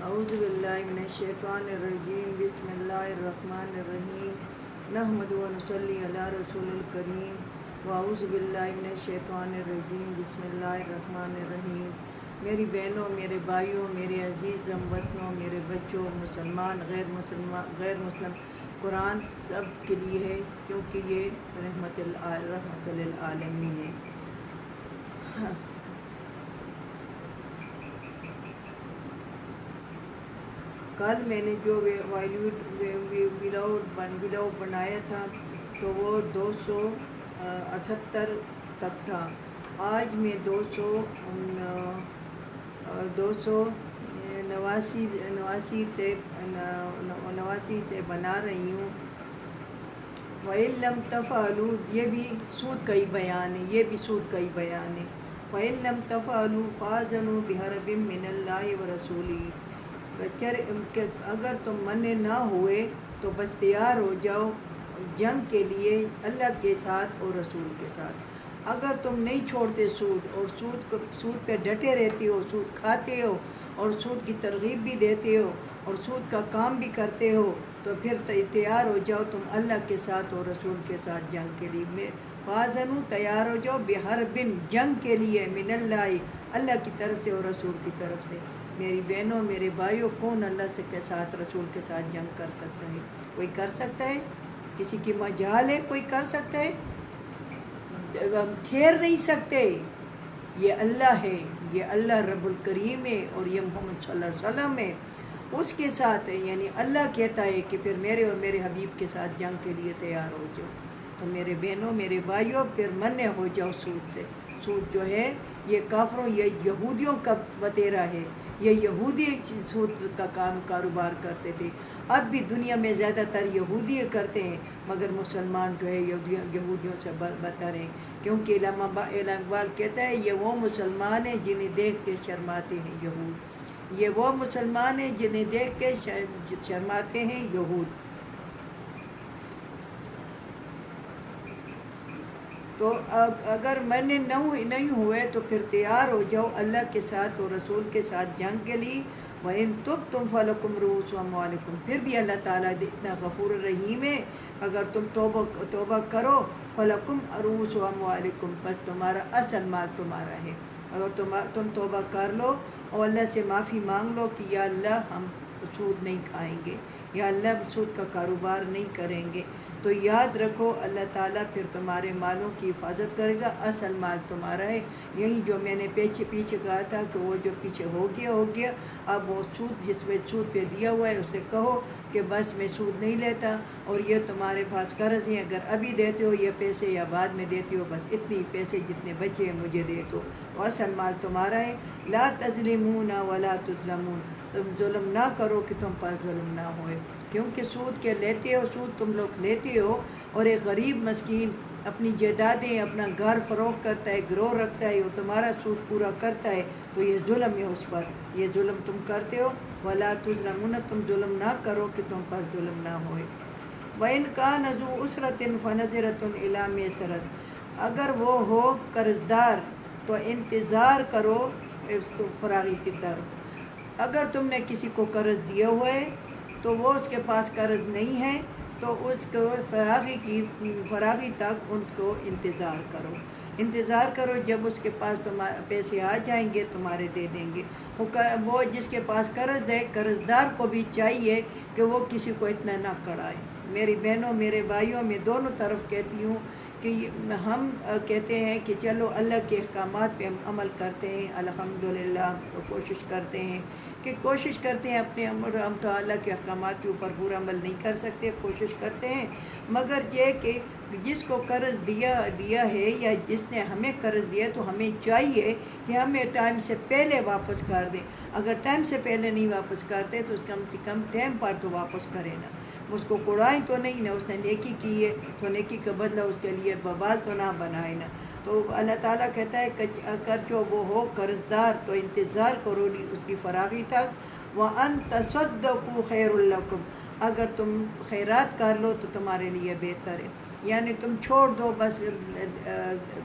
اعوذ باللہ من الشیطان الرجیم بسم اللہ الرحمن الرحیم نحمد و نصلی علی رسول الکریم واعوذ باللہ من الشیطان الرجیم بسم اللہ الرحمن الرحیم۔ میری بہنوں، میرے بھائیوں، میرے عزیز ہم وطنوں، میرے بچوں، مسلمان غیر مسلم، قرآن سب کے لیے ہے کیونکہ یہ رحمت للعالمین ہے۔ کل میں نے جو ویڈیو بنایا تھا تو وہ 278 تک تھا۔ آج میں 289 سے بنا رہی ہوں۔ وَإِن لَمْ تَفْعَلُوا، یہ بھی سود کا ہی بیان ہے، وَإِن لَمْ تَفْعَلُوا فَأْذَنُوا بِحَرْبٍ مِّنَ اللَّهِ وَرَسُولِهِ، اگر تم منع نہ ہوئے تو بس تیار ہو جاؤ جنگ کے لیے اللہ کے ساتھ اور رسول کے ساتھ۔ اگر تم نہیں چھوڑتے سود اور سود پہ ڈٹے رہتے ہو، سود کھاتے ہو اور سود کی ترغیب بھی دیتے ہو اور سود کا کام بھی کرتے ہو تو پھر تیار ہو جاؤ تم اللہ کے ساتھ اور رسول کے ساتھ جنگ کے لیے۔ فَأْذَنُوا، تیار ہو جاؤ، بِحَرْبٍ، جنگ کے لیے، مِنَ اللَّهِ، اللہ کی طرف سے اور رسول کی طرف سے۔ میری بہنوں، میرے بھائیوں، کون اللہ کے ساتھ رسول کے ساتھ جنگ کر سکتا ہے؟ کوئی کر سکتا ہے؟ کسی کی مجال ہے کوئی کر سکتا ہے؟ ہم ٹھہر نہیں سکتے۔ یہ اللہ ہے، یہ اللہ رب الکریم ہے اور یہ محمد صلی اللہ علیہ وسلم ہے، اس کے ساتھ ہے۔ یعنی اللہ کہتا ہے کہ پھر میرے اور میرے حبیب کے ساتھ جنگ کے لیے تیار ہو جاؤ۔ تو میرے بہنوں، میرے بھائیوں، پھر منع ہو جاؤ سود سے۔ سود جو ہے یہ کافروں، یہ یہودیوں کا وطیرہ ہے، یہ یہودی سود کا کاروبار کرتے تھے۔ اب بھی دنیا میں زیادہ تر یہودی کرتے ہیں، مگر مسلمان جو ہے یہودیوں سے بدتر ہیں، کیونکہ علامہ اقبال کہتا ہے یہ وہ مسلمان ہیں جنہیں دیکھ کے شرماتے ہیں یہود، یہ وہ مسلمان ہیں جنہیں دیکھ کے شرماتے ہیں یہود۔ تو اگر منع نہیں ہوئے تو پھر تیار ہو جاؤ اللہ کے ساتھ اور رسول کے ساتھ جنگ کے لیے۔ وَإِن تُبْتُمْ فَلَكُمْ رُءُوسُ أَمْوَالِكُمْ، پھر بھی اللہ تعالیٰ اتنا غفور رحیم ہے، اگر تم توبہ کرو فَلَكُمْ رُءُوسُ أَمْوَالِكُمْ، بس تمہارا اصل مال تمہارا ہے۔ اگر تم توبہ کر لو اور اللہ سے معافی مانگ لو کہ یا اللہ ہم سود نہیں کھائیں گے، یا اللہ سود کا کاروبار نہیں کریں گے، تو یاد رکھو اللہ تعالیٰ پھر تمہارے مالوں کی حفاظت کرے گا، اصل مال تمہارا ہے۔ یہی جو میں نے پیچھے کہا تھا کہ وہ جو پیچھے ہو گیا، اب وہ سود جس میں سود پہ دیا ہوا ہے اسے کہو کہ بس میں سود نہیں لیتا اور یہ تمہارے پاس قرض ہیں، اگر ابھی دیتے ہو یہ پیسے یا بعد میں دیتے ہو، بس اتنی پیسے جتنے بچے ہیں مجھے دے دو، وہ اصل مال تمہارا ہے۔ لا تظلمون ولا تظلمون، تم ظلم نہ کرو کہ تم پر ظلم نہ ہوئے، کیونکہ سود کے لیتے ہو، سود تم لوگ لیتے ہو، اور ایک غریب مسکین اپنی جائیدادیں، اپنا گھر فروخت کرتا ہے، گروہ رکھتا ہے، وہ تمہارا سود پورا کرتا ہے، تو یہ ظلم ہے اس پر، یہ ظلم تم کرتے ہو۔ ولا تظلمون، تم ظلم نہ کرو کہ تم پر ظلم نہ ہوئے۔ وَإِنْ كَانَ ذُو عُسْرَةٍ فَنَظِرَةٌ إِلَىٰ مَيْسَرَةٍ، اگر وہ ہو قرض دار تو انتظار کرو فراغی کی طرف۔ اگر تم نے کسی کو قرض دیا ہوا ہے تو وہ اس کے پاس قرض نہیں ہے تو اس کو فراغی تک ان کو انتظار کرو، جب اس کے پاس پیسے آ جائیں گے تمہارے دے دیں گے۔ وہ جس کے پاس قرض ہے، قرض دار کو بھی چاہیے کہ وہ کسی کو اتنا نہ کڑائے۔ میری بہنوں، میرے بھائیوں، میں دونوں طرف کہتی ہوں کہ ہم کہتے ہیں کہ چلو اللہ کے احکامات پہ ہم عمل کرتے ہیں، الحمدللہ، تو کوشش کرتے ہیں اپنے ہم تو اللہ کے احکامات کے اوپر پورا عمل نہیں کر سکتے، کوشش کرتے ہیں، مگر یہ کہ جس کو قرض دیا ہے یا جس نے ہمیں قرض دیا تو ہمیں چاہیے کہ ہمیں ٹائم سے پہلے واپس کر دیں۔ اگر ٹائم سے پہلے نہیں واپس کرتے تو کم سے کم ٹائم پر تو واپس کرے نا، اس کو کوڑائیں تو نہیں نا، اس نے نیکی کی ہے تو نیکی کا بدلہ اس کے لیے بوال تو نہ بنائے نا۔ تو اللہ تعالیٰ کہتا ہے کہ اگر جو وہ ہو قرض دار تو انتظار کرو اس کی فراغی تک۔ وَأَن تَصَدَّقُوا خَيْرٌ لَكُمْ، اگر تم خیرات کر لو تو تمہارے لیے بہتر ہے۔ یعنی تم چھوڑ دو بس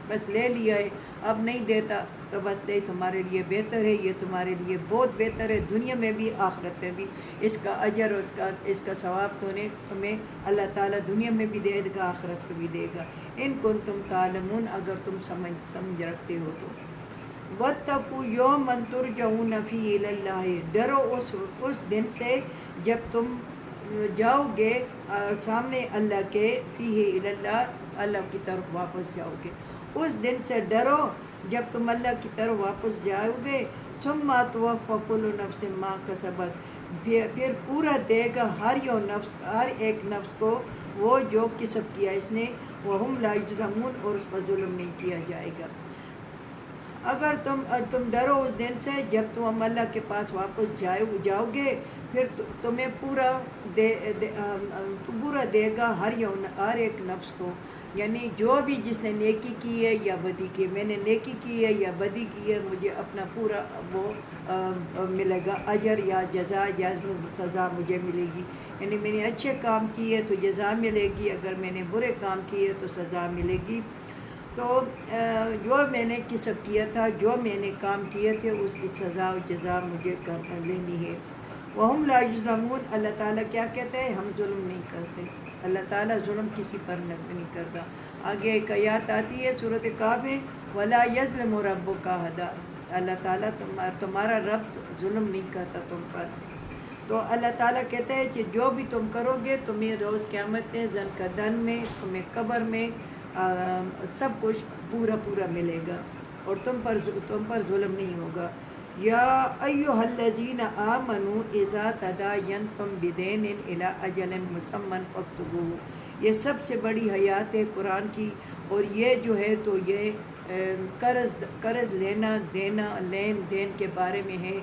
بس لے لیا ہے اب نہیں دیتا تو بس دے تمہارے لیے بہتر ہے، یہ تمہارے لیے بہت بہتر ہے، دنیا میں بھی آخرت میں بھی اس کا اجر اور اس کا ثواب تمہیں اللہ تعالیٰ دنیا میں بھی دے گا، آخرت میں بھی دے گا۔ ان کنتم تعلمون، اگر تم سمجھ رکھتے ہو تو۔ وَاتَّقُوا يَوْمًا تُرْجَعُونَ فِيهِ إِلَى اللَّهِ، ڈرو اس دن سے جب تم جاؤ گے سامنے اللہ کے، فیہ الی اللہ، اللہ کی طرف واپس جاؤ گے۔ اس دن سے ڈرو جب تم اللہ کی طرف واپس جاؤ گے، ثم توفی کل نفس ما کسبت، پھر پورا دے گا ہر ایک نفس کو وہ جو کسب کیا اس نے، وہم لا یظلمون، اور اس پر ظلم نہیں کیا جائے گا۔ اگر تم ڈرو اس دن سے جب تم اللہ کے پاس واپس جاؤ گے، پھر تمہیں پورا دے گا ہر ایک نفس کو، یعنی جو بھی جس نے نیکی کی ہے یا بدی کی، میں نے نیکی کی ہے یا بدی کی ہے، مجھے اپنا پورا وہ ملے گا، اجر یا جزا یا سزا مجھے ملے گی۔ یعنی میں نے اچھے کام کیے تو جزا ملے گی، اگر میں نے برے کام کیے تو سزا ملے گی۔ تو جو میں نے کسب کیا تھا، جو میں نے کام کیے تھے، اس کی سزا و جزا مجھے لینی ہے۔ وَهُمْ لَا يُظْلَمُونَ، اللہ تعالیٰ کیا کہتے ہیں؟ ہم ظلم نہیں کرتے، اللہ تعالیٰ ظلم کسی پر نہیں کرتا۔ آگے ایک آیات آتی ہے سورۃ کہف میں، وَلَا يَظْلِمُ رَبُّكَ أَحَدًا، اللہ تعالیٰ تمہارا رب ظلم نہیں کرتا تم پر۔ تو اللہ تعالیٰ کہتے ہیں کہ جو بھی تم کرو گے تمہیں روز قیامت میں زن کا دن میں، تمہیں قبر میں سب کچھ پورا ملے گا، اور تم پر ظلم نہیں ہوگا۔ یا ایھا الذین آمنوا اذا تداینتم بدین الی اجل مسمى فاکتبوہ، یہ سب سے بڑی حیات ہے قرآن کی، اور یہ جو ہے تو یہ قرض لینا دینا، لین دین کے بارے میں ہے۔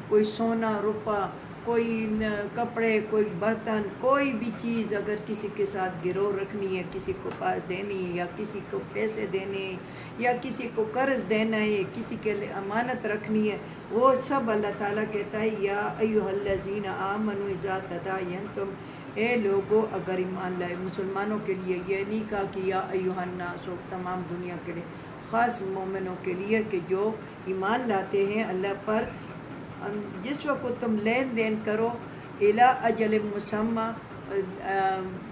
کوئی سونا روپا، کوئی کپڑے، کوئی برتن، کوئی بھی چیز اگر کسی کے ساتھ گروہ رکھنی ہے، کسی کو پاس دینی ہے، یا کسی کو پیسے دینے ہیں، یا کسی کو قرض دینا ہے، کسی کے لیے امانت رکھنی ہے، وہ سب اللہ تعالیٰ کہتا ہے یا ایھا الذین آمنوا اذا تداینتم، اے لوگو اگر ایمان لائے۔ مسلمانوں کے لیے یہ نہیں کہا کہ یا ایھا الناس، تمام دنیا کے لیے، خاص مومنوں کے لیے کہ جو ایمان لاتے ہیں اللہ پر، جس وقت تم لین دین کرو الی اجل مسمى،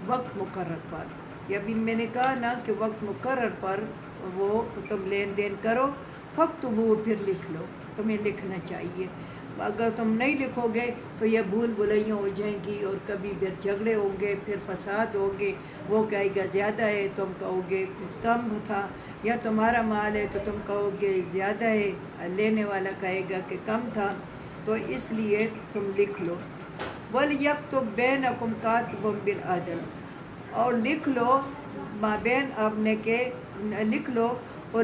وقت مقرر پر، یا بھی میں نے کہا نا کہ وقت مقرر پر وہ تم لین دین کرو، فاکتبوہ، پھر لکھ لو، تمہیں لکھنا چاہیے۔ اگر تم نہیں لکھو گے تو یہ بھول بھلائیاں ہو جائیں گی، اور کبھی پھر جھگڑے ہوں گے، پھر فساد ہوگے، وہ کہے گا زیادہ ہے، تم کہو گے کم تھا، یا تمہارا مال ہے تو تم کہو گے زیادہ ہے، لینے والا کہے گا کہ کم تھا، تو اس لیے تم لکھ لو۔ وَلْيَكْتُبْ بَيْنَكُمْ كَاتِبٌ بِالْعَدْلِ، اور لکھ لو مابین اپنے کے، لکھ لو اور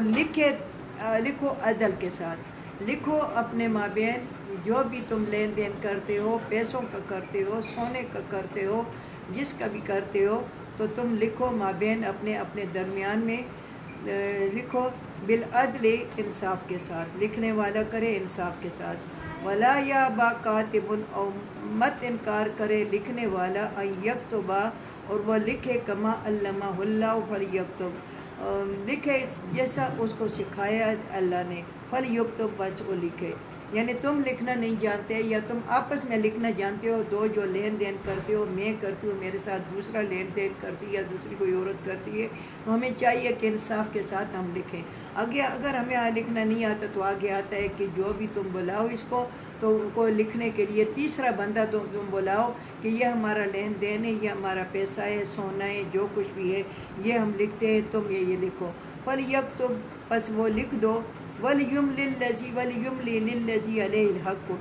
لکھو عدل کے ساتھ، لکھو اپنے مابین جو بھی تم لین دین کرتے ہو، پیسوں کا کرتے ہو، سونے کا کرتے ہو، جس کا بھی کرتے ہو، تو تم لکھو مابین اپنے درمیان میں، لکھو بالعدل، انصاف کے ساتھ، لکھنے والا کرے انصاف کے ساتھ۔ ولا یابا کاتب، اور مت انکار کرے لکھنے والا، ان یکتبا، اور وہ لکھے، کما علمہ اللہ فلیکتب، لکھے جیسا اس کو سکھایا اللہ نے، فلیکتب، بس وہ لکھے۔ یعنی تم لکھنا نہیں جانتے، یا تم آپس میں لکھنا جانتے ہو، دو جو لین دین کرتے ہو، میں کرتی ہوں، میرے ساتھ دوسرا لین دین کرتی ہے، یا دوسری کوئی عورت کرتی ہے، تو ہمیں چاہیے کہ انصاف کے ساتھ ہم لکھیں۔ آگے اگر ہمیں لکھنا نہیں آتا تو آگے آتا ہے کہ جو بھی تم بلاؤ اس کو لکھنے کے لیے تیسرا بندہ تم بلاؤ کہ یہ ہمارا لین دین ہے، یہ ہمارا پیسہ ہے، سونا ہے، جو کچھ بھی ہے، یہ ہم لکھتے ہیں، تم یہ لکھو۔ فلیکتب، پس وہ لکھ دو، ولیملی للذی علیہ الحق،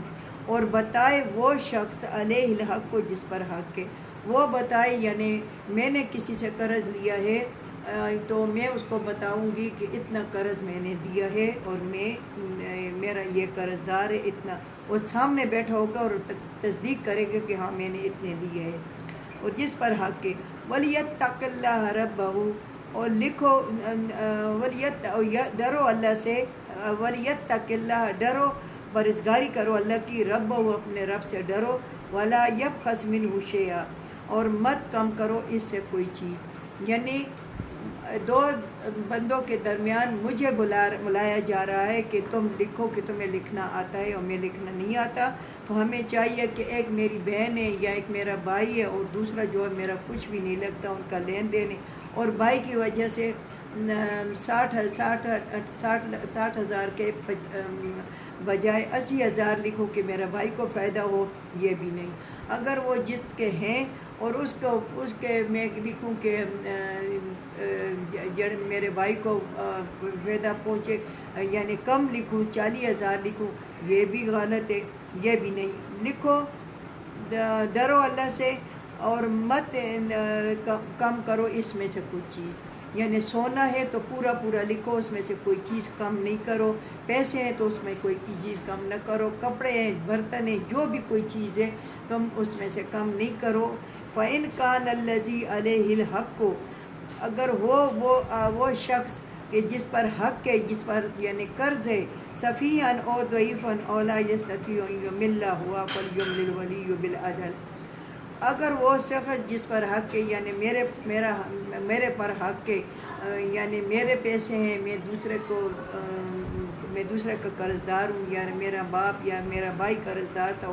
اور بتائے وہ شخص علیہ الحق کو، جس پر حق ہے، وہ بتائے، یعنی میں نے کسی سے قرض لیا ہے تو میں اس کو بتاؤں گی کہ اتنا قرض میں نے دیا ہے، اور میرا یہ قرض دار ہے اتنا، وہ سامنے بیٹھا ہوگا اور تصدیق کرے گا کہ ہاں میں نے اتنے لیے ہے، اور جس پر حق ہے۔ وَلْيَتَّقِ اللَّهَ رَبَّهُ، اور لکھو ڈرو اللہ سے، وَلْيَتَّقِ اللَّهَ، ڈرو، پرہیزگاری کرو اللہ کی، رَبَّهُ، اپنے رب سے ڈرو، وَلَا يَبْخَسْ مِنْهُ شَيْئًا، اور مت کم کرو اس سے کوئی چیز، یعنی دو بندوں کے درمیان مجھے بلایا جا رہا ہے کہ تم لکھو کہ تمہیں لکھنا آتا ہے اور میں لکھنا نہیں آتا، تو ہمیں چاہیے کہ ایک میری بہن ہے یا ایک میرا بھائی ہے اور دوسرا جو ہے میرا کچھ بھی نہیں لگتا، ان کا لین دین ہے، اور بھائی کی وجہ سے 60,000 کے بجائے 80,000 لکھوں کہ میرا بھائی کو فائدہ ہو، یہ بھی نہیں۔ اگر وہ جس کے ہیں اور اس کے میں لکھوں کہ میرے بھائی کو فائدہ پہنچے، یعنی کم لکھوں، 40,000 لکھوں، یہ بھی غلط ہے، یہ بھی نہیں۔ لکھو، ڈرو اللہ سے اور مت کم کرو اس میں سے کچھ چیز، یعنی سونا ہے تو پورا پورا لکھو، اس میں سے کوئی چیز کم نہیں کرو، پیسے ہیں تو اس میں کوئی چیز کم نہ کرو، کپڑے ہیں، برتن ہیں، جو بھی کوئی چیز ہے تم اس میں سے کم نہیں کرو۔ فَإِنْ كَانَ الَّذِي عَلَيْهِ الْحَقُّ، اگر وہ شخص کہ جس پر حق ہے، جس پر یعنی قرض ہے، سفیہن او ضعیفن او لا یستطیع ان یمل ہوا فلیملل الولی بالعدل، اگر وہ شخص جس پر حق ہے، یعنی میرے پر حق ہے، یعنی میرے پیسے ہیں، میں دوسرے کا قرض دار ہوں، یا میرا باپ یا میرا بھائی قرض دار تھا،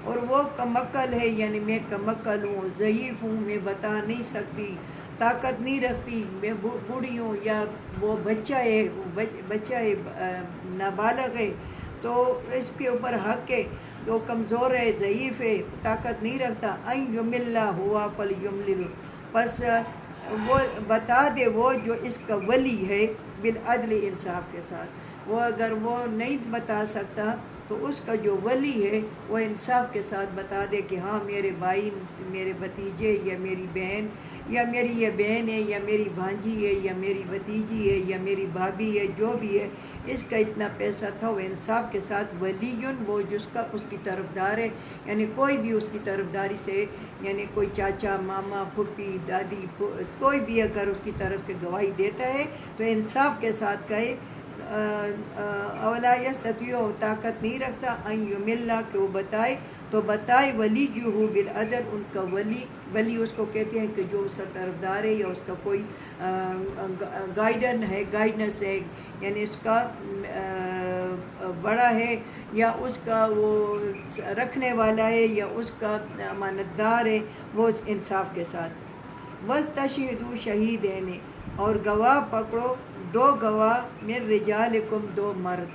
اور وہ کم عقل ہے، یعنی میں کم عقل ہوں، ضعیف ہوں، میں بتا نہیں سکتی، طاقت نہیں رکھتی، میں بوڑھی ہوں، یا وہ بچہ ہے نابالغ ہے، تو اس کے اوپر حق ہے، تو کمزور ہے، ضعیف ہے، طاقت نہیں رکھتا، ان یمل ہوا فلیملل، پس وہ بتا دے وہ جو اس کا ولی ہے، بالعدل، انصاف کے ساتھ۔ وہ اگر وہ نہیں بتا سکتا تو اس کا جو ولی ہے وہ انصاف کے ساتھ بتا دے کہ ہاں میرے بھائی، میرے بھتیجے، یا میری بہن، یا میری یہ بہن ہے، یا میری بھانجی ہے، یا میری بھتیجی ہے، یا میری بھابھی ہے، جو بھی ہے، اس کا اتنا پیسہ تھا، وہ انصاف کے ساتھ ولی، وہ جس کا اس کی طرفدار ہے، یعنی کوئی بھی اس کی طرفداری سے، یعنی کوئی چاچا، ماما، پھپھی، دادی، کوئی بھی اگر اس کی طرف سے گواہی دیتا ہے تو انصاف کے ساتھ کہے، اولا یستطیع، طاقت نہیں رکھتا، ان یمل، کہ وہ بتائے، تو بتائے ولی جو ہو بالعدل، ان کا ولی اس کو کہتے ہیں کہ جو اس کا طرفدار ہے، یا اس کا کوئی گائیڈنس ہے، یعنی اس کا بڑا ہے، یا اس کا وہ رکھنے والا ہے، یا اس کا امانت دار ہے، وہ اس انصاف کے ساتھ۔ وَاسْتَشْهِدُوا شَهِیدَینِ، اور گواہ پکڑو، دو گواہ، من رجالکم، دو مرد،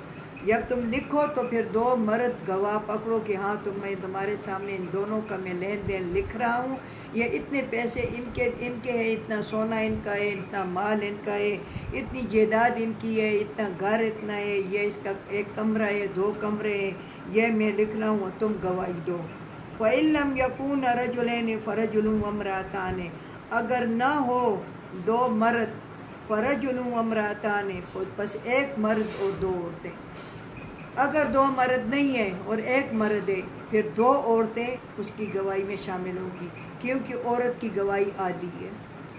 یا تم لکھو تو پھر دو مرد گواہ پکڑو کہ ہاں میں تمہارے سامنے ان دونوں کا میں لین دین لکھ رہا ہوں، یا اتنے پیسے ان کے ہے، اتنا سونا ان کا ہے، اتنا مال ان کا ہے، اتنی جائیداد ان کی ہے، اتنا گھر اتنا ہے، یہ اس کا ایک کمرہ ہے، 2 کمرے ہیں، یہ میں لکھ رہا ہوں، تم گواہی دو۔ فَإِن لَّمْ يَكُونَ رَجُلَيْنِ فَرَجُلٌ وَامْرَأَتَانِ، اگر نہ ہو 2 مرد، فرجل و امرأتان، پس ایک مرد اور 2 عورتیں، اگر 2 مرد نہیں ہیں اور ایک مرد ہے، پھر 2 عورتیں اس کی گواہی میں شامل ہوگی، کیونکہ عورت کی گواہی عادی ہے،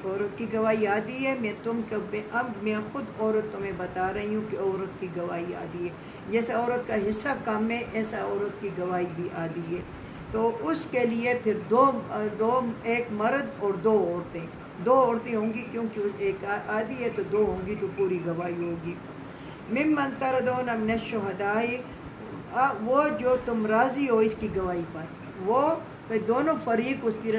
عورت کی گواہی عادی ہے۔ اب میں خود عورت تمہیں بتا رہی ہوں کہ عورت کی گواہی عادی ہے، جیسے عورت کا حصہ کم ہے، ایسا عورت کی گواہی بھی عادی ہے، تو اس کے لیے پھر ایک مرد اور 2 عورتیں، 2 عورتیں ہوں گی، کیونکہ ایک آدھی ہے تو 2 ہوں گی تو پوری گواہی ہوگی۔ ممن تردون من الشہداء، وہ جو تم راضی ہو اس کی گواہی پر، وہ دونوں فریق اس کی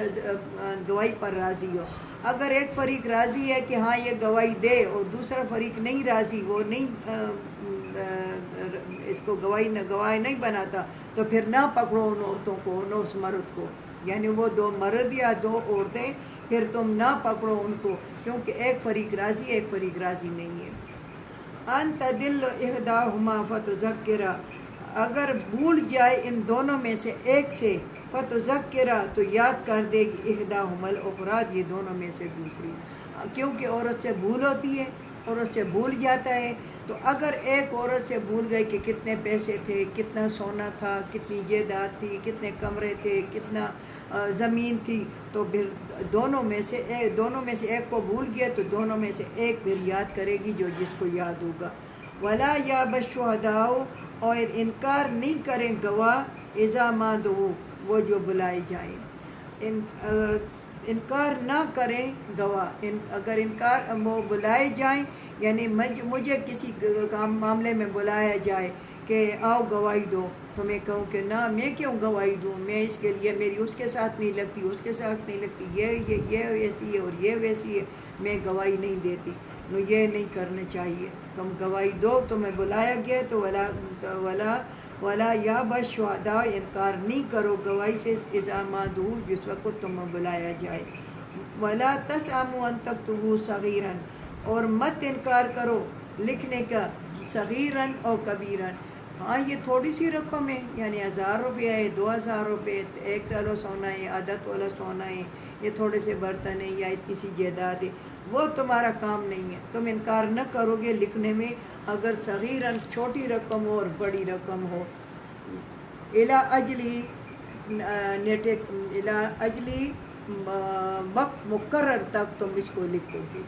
گواہی پر راضی ہو۔ اگر ایک فریق راضی ہے کہ ہاں یہ گواہی دے، اور دوسرا فریق نہیں راضی، وہ نہیں اس کو گواہ نہیں بناتا، تو پھر نہ پکڑو ان عورتوں کو، نہ اس مرد کو، یعنی وہ 2 مرد یا 2 عورتیں، پھر تم نہ پکڑو ان کو، کیونکہ ایک فریق راضی ہے، ایک فریق راضی نہیں ہے۔ ان تدل احداہما فتذکرہ، اگر بھول جائے ان دونوں میں سے ایک سے، فتذکرہ، تو یاد کر دے گی، احداہما الاخری، یہ دونوں میں سے دوسری، کیونکہ عورت سے بھول ہوتی ہے، عورت سے بھول جاتا ہے، تو اگر ایک عورت سے بھول گئی کہ کتنے پیسے تھے، کتنا سونا تھا، کتنی جائیداد تھی، کتنے کمرے تھے، کتنا زمین تھی، تو پھر دونوں میں سے ایک کو بھول گیا تو دونوں میں سے ایک پھر یاد کرے گی، جو جس کو یاد ہوگا۔ وَلَا يَأْبَ الشُّهَدَاءُ، اور انکار نہیں کریں گواہ، اذا ما دعوا، وہ جو بلائے جائیں، انکار نہ کریں گواہ، اگر انکار وہ بلائے جائیں، یعنی مجھے کسی معاملے میں بلایا جائے کہ آؤ گواہی دو، تو میں کہوں کہ نہ میں کیوں گواہی دوں، میں اس کے لیے میری اس کے ساتھ نہیں لگتی، اس کے ساتھ نہیں لگتی، یہ ویسی ہے اور یہ ویسی ہے، میں گواہی نہیں دیتی، یہ نہیں کرنا چاہیے۔ تم گواہی دو، تمہیں بلایا گیا تو ولا یا بشہداء، انکار نہیں کرو گواہی سے اذا ما دعوا، جس وقت تمہیں بلایا جائے۔ ولا تسأموا ان تكتبوا صغیرا، اور مت انکار کرو لکھنے کا، صغیرا اور کبیرا، ہاں یہ تھوڑی سی رقم ہے، یعنی 1000 روپے ہے، 2000 روپے، 1 تولہ سونا ہے، آدھا تولہ سونا ہے، یہ تھوڑے سے برتن ہے یا اتنی سی جائیداد ہے، وہ تمہارا کام نہیں ہے، تم انکار نہ کرو گے لکھنے میں، اگر صغیراً چھوٹی رقم ہو اور بڑی رقم ہو۔ الی اجلی وقت مقرر تک تم اس کو لکھو گے۔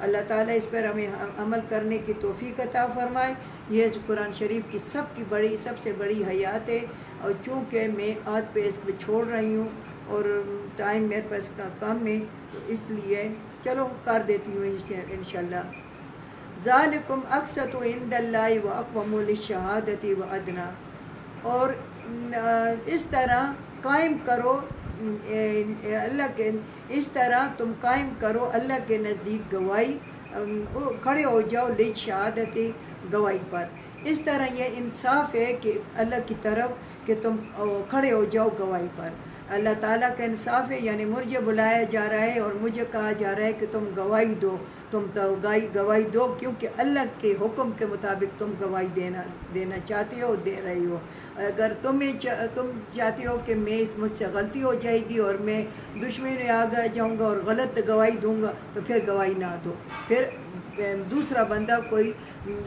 اللہ تعالیٰ اس پر ہمیں عمل کرنے کی توفیق عطا فرمائے۔ یہ قرآن شریف کی سب سے بڑی حیات ہے، اور چونکہ میں آج پہ اس پہ چھوڑ رہی ہوں اور ٹائم میرے پاس کم ہے، تو اس لیے چلو کر دیتی ہوں انشاءاللہ۔ ذالکم اقسط عند اللہ واقوم للشہادۃ وادنی، اور اس طرح قائم کرو اللہ کے، اس طرح تم قائم کرو اللہ کے نزدیک گواہی، کھڑے ہو جاؤ للشہادۃ، گواہی پر۔ اس طرح یہ انصاف ہے کہ اللہ کی طرف کہ تم کھڑے ہو جاؤ گواہی پر۔ اللہ تعالیٰ کا انصاف ہے، یعنی مجھے بلایا جا رہا ہے اور مجھے کہا جا رہا ہے کہ تم گواہی دو، تم گواہی دو، کیونکہ اللہ کے حکم کے مطابق تم گواہی دینا چاہتے ہو، دے رہی ہو۔ اگر تم چاہتے ہو کہ مجھ سے غلطی ہو جائے گی اور میں دشمن میں آ جاؤں گا اور غلط گواہی دوں گا، تو پھر گواہی نہ دو، پھر دوسرا بندہ کوئی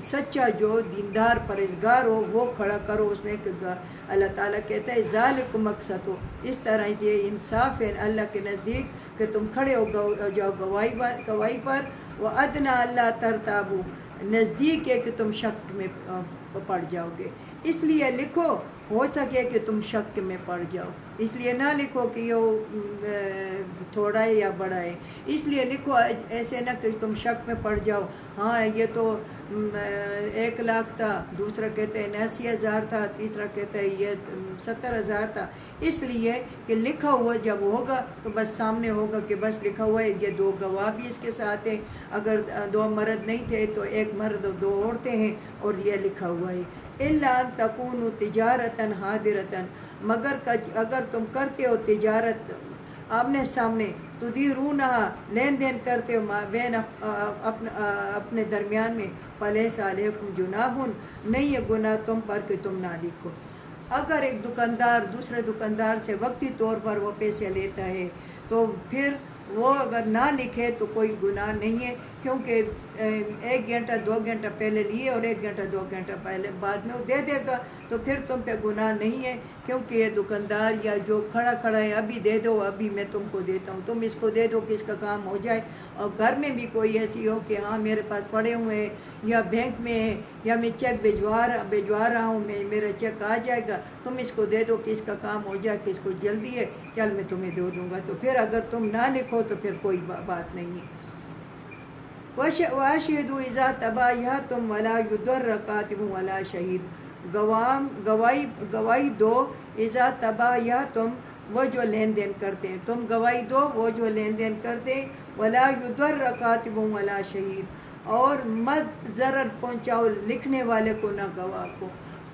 سچا جو دیندار پرہیزگار ہو وہ کھڑا کرو اس میں۔ اللہ تعالیٰ کہتا ہے ذالکم اقسط، اس طرح یہ انصاف ہے اللہ کے نزدیک کہ تم کھڑے ہو جاؤ گواہی پر۔ وَأَدْنَىٰ أَلَّا تَرْتَابُوا، نزدیک ہے کہ تم شک میں پڑ جاؤ گے، اس لیے لکھو ہو سکے کہ تم شک میں پڑ جاؤ، اس لیے نہ لکھو کہ یہ تھوڑا ہے یا بڑا ہے، اس لیے لکھو ایسے نہ کہ تم شک میں پڑ جاؤ، ہاں یہ تو 1 لاکھ تھا، دوسرا کہتا ہے 89,000 تھا، تیسرا کہتا ہے یہ 70,000 تھا، اس لیے کہ لکھا ہوا جب ہوگا تو بس سامنے ہوگا کہ بس لکھا ہوا ہے، یہ 2 گواہ بھی اس کے ساتھ ہیں، اگر 2 مرد نہیں تھے تو 1 مرد اور 2 عورتیں ہیں، اور یہ لکھا ہوا ہے۔ الا ان تکونوا تجارتا حاضرتا، مگر اگر تم کرتے ہو تجارت آمنے سامنے، تدیرونہا، لین دین کرتے ہو بین اپنے درمیان میں، فلیس علیکم جناح، نہیں ہے گناہ تم پر کہ تم نہ لکھو۔ اگر ایک دکاندار دوسرے دکاندار سے وقتی طور پر وہ پیسے لیتا ہے تو پھر وہ اگر نہ لکھے تو کوئی گناہ نہیں ہے، کیونکہ 1 گھنٹہ 2 گھنٹہ پہلے لیے اور 1 گھنٹہ 2 گھنٹہ پہلے بعد میں وہ دے دے گا، تو پھر تم پہ گناہ نہیں ہے، کیونکہ یہ دکاندار یا جو کھڑا ہے ابھی دے دو، ابھی میں تم کو دیتا ہوں، تم اس کو دے دو کہ اس کا کام ہو جائے۔ اور گھر میں بھی کوئی ایسی ہو کہ ہاں میرے پاس پڑے ہوئے ہیں یا بینک میں ہے یا میں چیک بھجوا رہا ہوں، میرا چیک آ جائے گا، تم اس کو دے دو کہ اس کا کام ہو جائے، کہ اس کو جلدی ہے، چل میں تمہیں دے دوں گا، تو پھر اگر تم نہ لکھو تو پھر کوئی بات نہیں ہے۔ وَأَشْهِدُوا إِذَا تَبَايَعْتُمْ وَلَا يُضَرَّ كَاتِبٌ وَلَا شَهِيدٌ، گواہی دو، اذا تبایعتم، وہ جو لین دین کرتے ہیں، تم گواہی دو وہ جو لین دین کرتے ہیں، ولا یضر کاتب ولا شہید، اور مت ضرر پہنچاؤ لکھنے والے کو نہ گواہ کو۔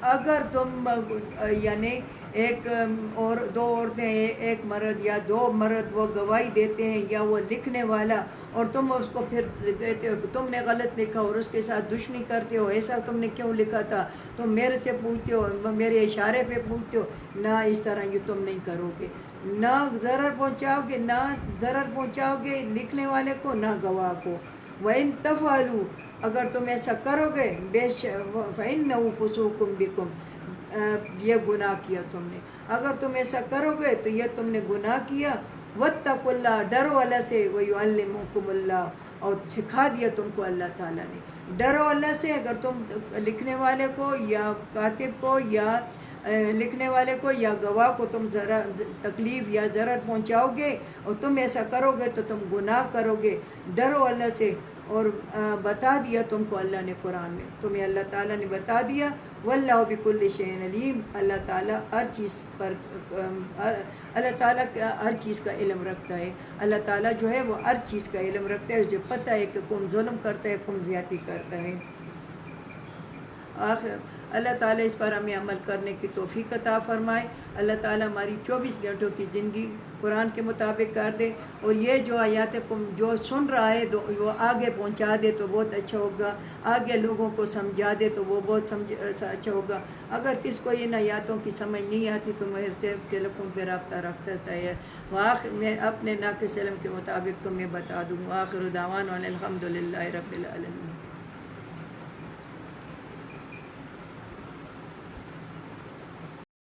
اگر تم یعنی اور 2 عورتیں ہیں، 1 مرد یا 2 مرد وہ گواہی دیتے ہیں یا وہ لکھنے والا، اور تم اس کو پھر کہتے ہو کہ تم نے غلط لکھا اور اس کے ساتھ دشمنی کرتے ہو، ایسا تم نے کیوں لکھا تھا، تم میرے سے پوچھتے ہو، میرے اشارے پہ پوچھتے ہو، نہ اس طرح یہ تم نہیں کرو گے، نہ ضرر پہنچاؤ گے لکھنے والے کو نہ گواہ کو۔ وَإِن تَفْعَلُوا، اگر تم ایسا کرو گے، فَإِنَّهُ فُسُوقٌ بِكُمْ، یہ گناہ کیا تم نے، اگر تم ایسا کرو گے تو یہ تم نے گناہ کیا۔ وَاتَّقُوا اللَّهَ، ڈرو اللہ سے، وَيُعَلِّمُكُمُ اللَّهُ، اور سکھا دیا تم کو اللہ تعالیٰ نے، ڈرو اللہ سے۔ اگر تم لکھنے والے کو یا کاتب کو یا لکھنے والے کو یا گواہ کو تم ذرا تکلیف یا ضرر پہنچاؤ گے اور تم ایسا کرو گے تو تم گناہ کرو گے. ڈرو اللہ سے. اور بتا دیا تم کو اللہ نے قرآن میں، تمہیں اللہ تعالیٰ نے بتا دیا. واللہ بکل شیء علیم، اللہ تعالیٰ ہر چیز پر اللہ تعالیٰ ہر چیز کا علم رکھتا ہے. اللہ تعالیٰ جو ہے وہ ہر چیز کا علم رکھتا ہے، اسے پتہ ہے کہ کون ظلم کرتا ہے کون زیادتی کرتا ہے. آخر اللہ تعالیٰ اس پر ہمیں عمل کرنے کی توفیق عطا فرمائے. اللہ تعالیٰ ہماری 24 گھنٹوں کی زندگی قرآن کے مطابق کر دے، اور یہ جو آیات جو سن رہا ہے وہ آگے پہنچا دے تو بہت اچھا ہوگا، آگے لوگوں کو سمجھا دے تو وہ بہت اچھا ہوگا. اگر کس کو ان آیاتوں کی سمجھ نہیں آتی تو میرے سے ٹیلی فون پہ رابطہ رکھتا ہے. میں اپنے ناقص علم کے مطابق تمہیں بتا دوں. آخر دعوانا الحمد للہ رب العالمین.